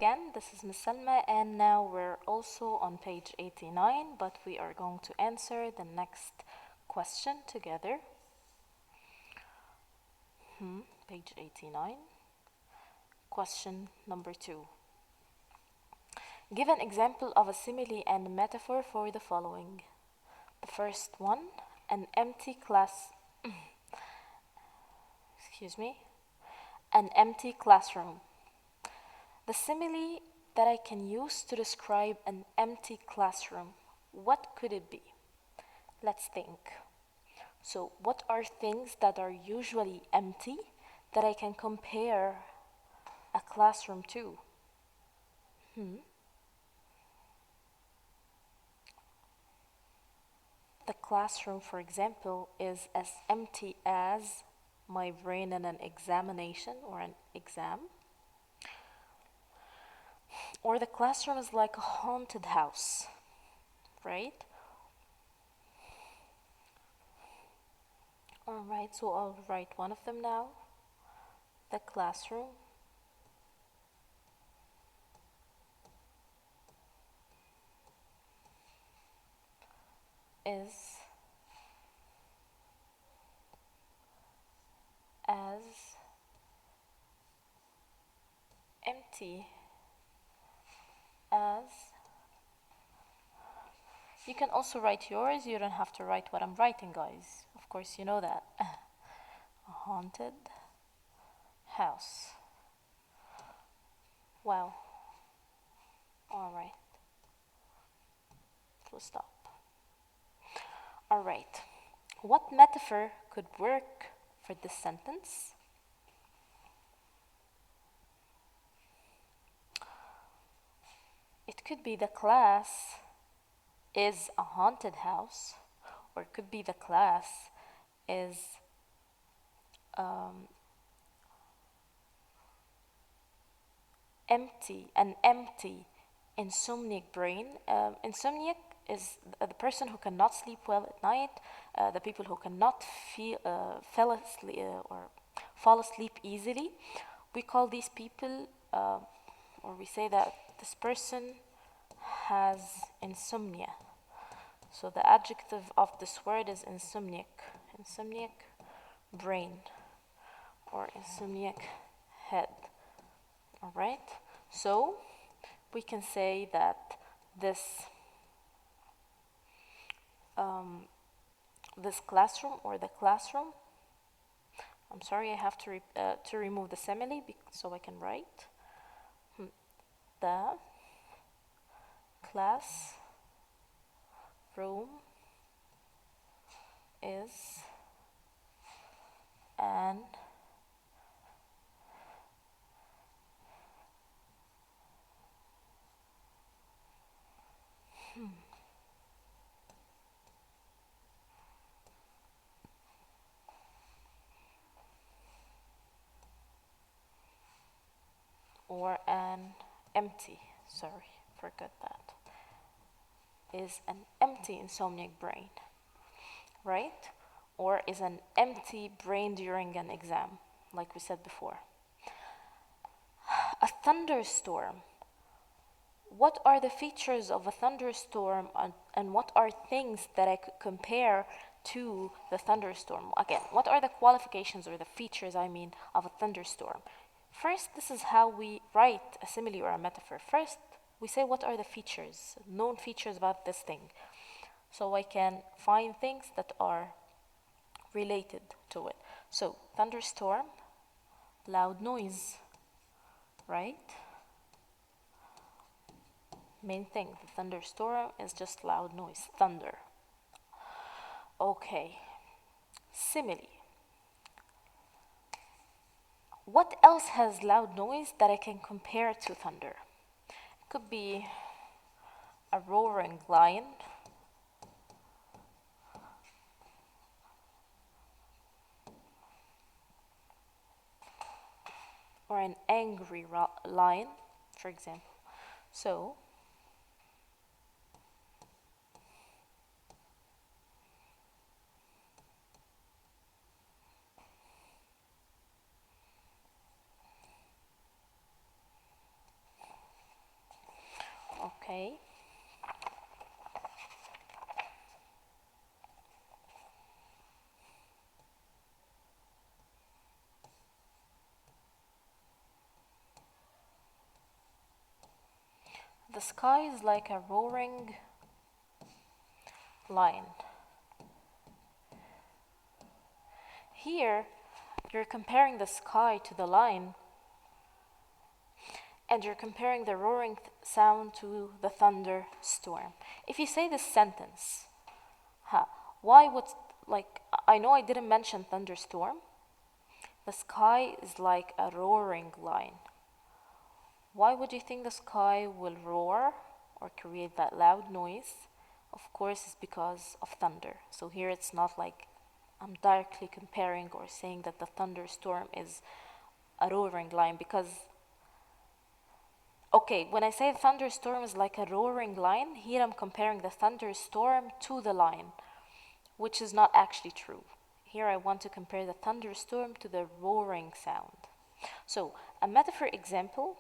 again, this is Miss Salma, and now we're also on page 89, but we are going to answer the next question together. Page 89. Question number 2. Give an example of a simile and metaphor for the following. The first one, an empty an empty classroom. The simile that I can use to describe an empty classroom, what could it be? Let's think. So, what are things that are usually empty that I can compare a classroom to? The classroom, for example, is as empty as my brain in an examination or an exam. Or the classroom is like a haunted house, right? Alright, so I'll write one of them now. The classroom is as empty as. You can also write yours, you don't have to write what I'm writing, guys. Of course, you know that. A haunted house. Wow. Alright. Full stop. Alright. What metaphor could work for this sentence? It could be the class is a haunted house, or it could be the class is an empty insomniac brain. Insomniac is the person who cannot sleep well at night, the people who cannot fall asleep easily. We call these people, or we say that this person has insomnia. So the adjective of this word is insomniac. Insomniac brain or insomniac head. Alright? So we can say that this classroom or the classroom, I'm sorry, I have to remove the simile so I can write. The class room is an or an empty, sorry, forgot that, is an empty insomniac brain, right? Or is an empty brain during an exam, like we said before. A thunderstorm. What are the features of a thunderstorm, and what are things that I could compare to the thunderstorm? Again, what are the qualifications or the features, of a thunderstorm? First, this is how we write a simile or a metaphor. First, we say what are the features, known features about this thing. So I can find things that are related to it. So, thunderstorm, loud noise, right? Main thing, the thunderstorm is just loud noise, thunder. Okay, simile. What else has loud noise that I can compare to thunder? It could be a roaring lion, or an angry lion, for example. So, Okay. The sky is like a roaring lion. Here, you're comparing the sky to the lion, and you're comparing the roaring sound to the thunderstorm. If you say this sentence, huh, why would, like, I know I didn't mention thunderstorm. The sky is like a roaring lion. Why would you think the sky will roar or create that loud noise? Of course, it's because of thunder. So here it's not like I'm directly comparing or saying that the thunderstorm is a roaring lion, because, okay, when I say thunderstorm is like a roaring lion, here I'm comparing the thunderstorm to the lion, which is not actually true. Here I want to compare the thunderstorm to the roaring sound. So, a metaphor example.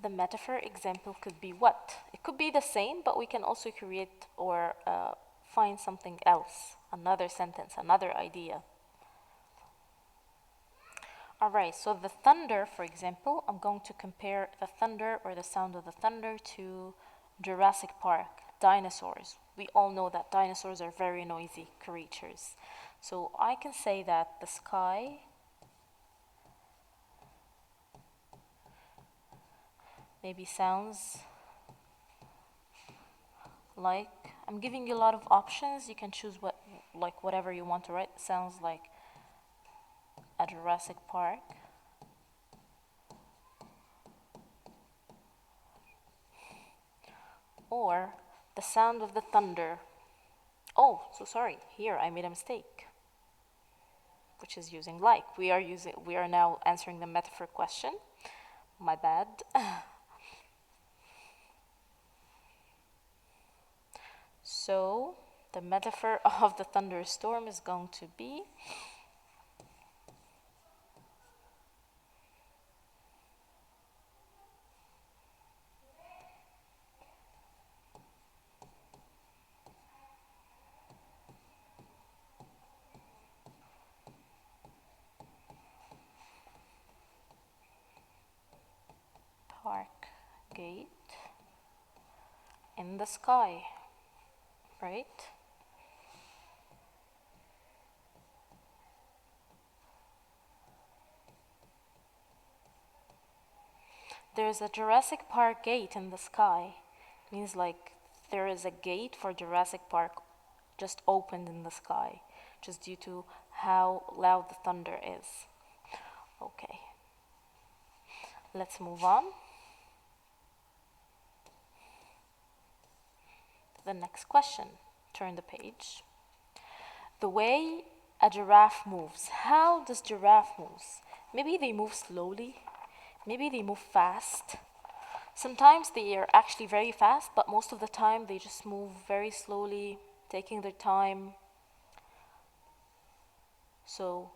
The metaphor example could be what? It could be the same, but we can also create or find something else, another sentence, another idea. All right, so the thunder, for example, I'm going to compare the thunder or the sound of the thunder to Jurassic Park, dinosaurs. We all know that dinosaurs are very noisy creatures. So I can say that the sky maybe sounds like, I'm giving you a lot of options. You can choose whatever you want to write. Sounds like a Jurassic Park. Or the sound of the thunder. Oh, so sorry. Here I made a mistake, which is using like. We are now answering the metaphor question. My bad. So the metaphor of the thunderstorm is going to be park gate in the sky, right? There's a Jurassic Park gate in the sky. Means like there is a gate for Jurassic Park just opened in the sky, just due to how loud the thunder is. Okay. Let's move on to the next question. Turn the page. The way a giraffe moves. How does giraffe moves? Maybe they move slowly. Maybe they move fast. Sometimes they are actually very fast, but most of the time they just move very slowly, taking their time. So,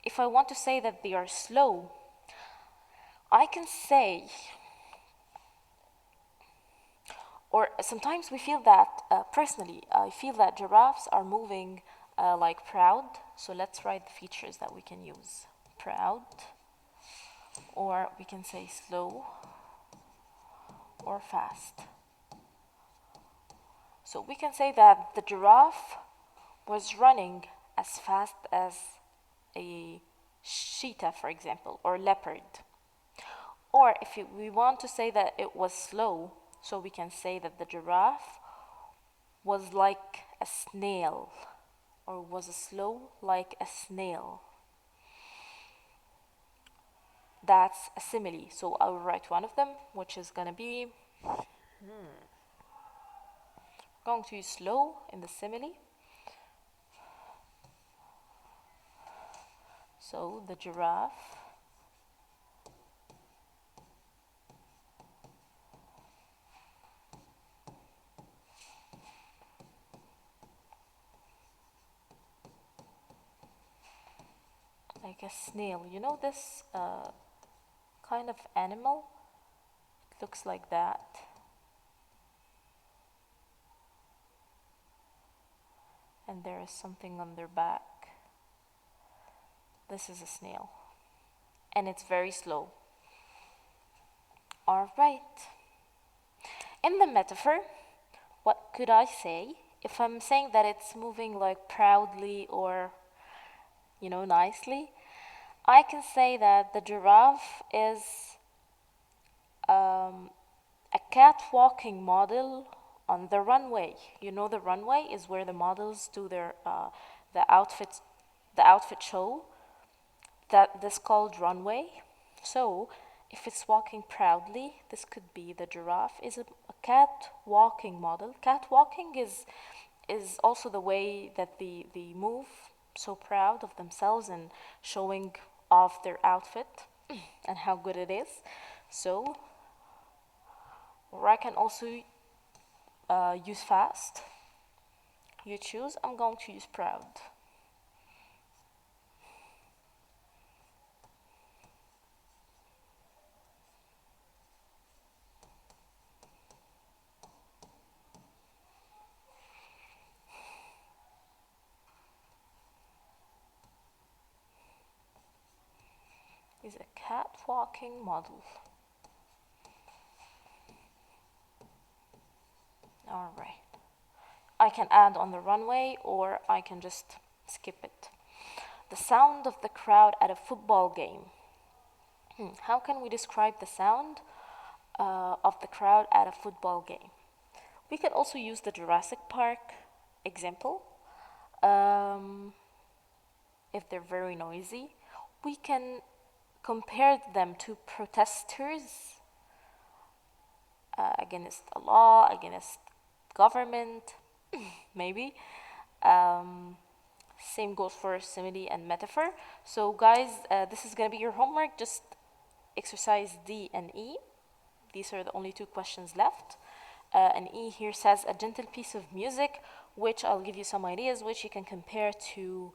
if I want to say that they are slow, I can say, or sometimes we feel that, personally, I feel that giraffes are moving like proud. So let's write the features that we can use. Proud, or we can say slow, or fast. So we can say that the giraffe was running as fast as a cheetah, for example, or leopard. Or if we want to say that it was slow, so we can say that the giraffe was like a snail, or was slow like a snail. That's a simile. So I will write one of them, which is going to be going to use slow in the simile. So the giraffe like a snail. You know this kind of animal? It looks like that. And there is something on their back. This is a snail. And it's very slow. All right. In the metaphor, what could I say? If I'm saying that it's moving like proudly or, nicely, I can say that the giraffe is a cat walking model on the runway. You know, the runway is where the models do their the outfits, the outfit show. That this called runway. So, if it's walking proudly, this could be the giraffe is a cat walking model. Cat walking is also the way that they move so proud of themselves and showing off their outfit and how good it is. So, or I can also use fast. You choose. I'm going to use proud. Is a cat walking model. All right. I can add on the runway or I can just skip it. The sound of the crowd at a football game. How can we describe the sound of the crowd at a football game? We could also use the Jurassic Park example. If they're very noisy, we can compare them to protesters against a law, against government, maybe. Same goes for simile and metaphor. So, guys, this is going to be your homework. Just exercise D and E. These are the only two questions left. And E here says a gentle piece of music, which I'll give you some ideas, which you can compare to.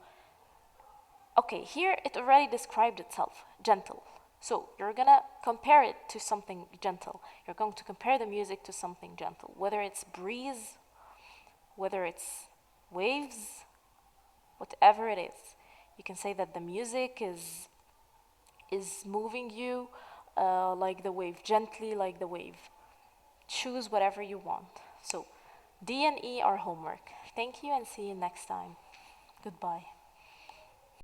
Okay, here it already described itself, gentle. So you're gonna compare it to something gentle. You're going to compare the music to something gentle, whether it's breeze, whether it's waves, whatever it is. You can say that the music is moving you like the wave, gently like the wave. Choose whatever you want. So D and E are homework. Thank you and see you next time. Goodbye.